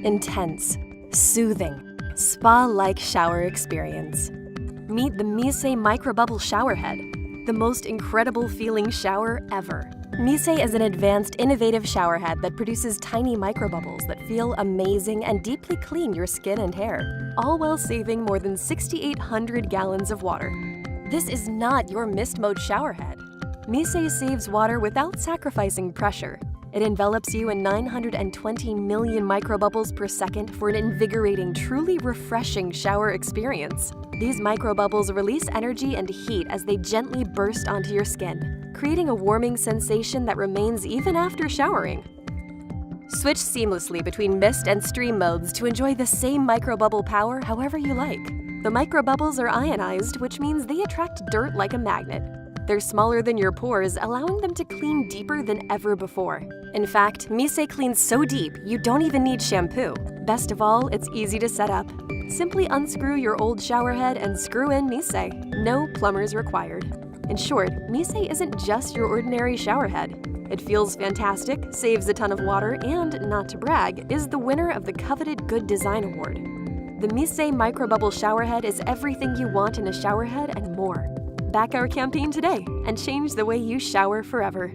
intense, soothing, spa-like shower experience. Meet the mizsei microbubble showerhead, the most incredible feeling shower ever. Mizsei is an advanced, innovative showerhead that produces tiny microbubbles that feel amazing and deeply clean your skin and hair, all while saving more than 6,800 gallons of water. This is not your mist mode showerhead. Mizsei saves water without sacrificing pressure. It envelops you in 920 million microbubbles per second for an invigorating, truly refreshing shower experience. These microbubbles release energy and heat as they gently burst onto your skin, creating a warming sensation that remains even after showering. Switch seamlessly between mist and stream modes to enjoy the same microbubble power however you like. The microbubbles are ionized, which means they attract dirt like a magnet. They're smaller than your pores, allowing them to clean deeper than ever before. In fact, Mizsei cleans so deep, you don't even need shampoo. Best of all, it's easy to set up. Simply unscrew your old showerhead and screw in Mizsei. No plumbers required. In short, Mizsei isn't just your ordinary showerhead. It feels fantastic, saves a ton of water, and, not to brag, is the winner of the coveted Good Design Award. The mizsei microbubble showerhead is everything you want in a showerhead and more. Back our campaign today and change the way you shower forever.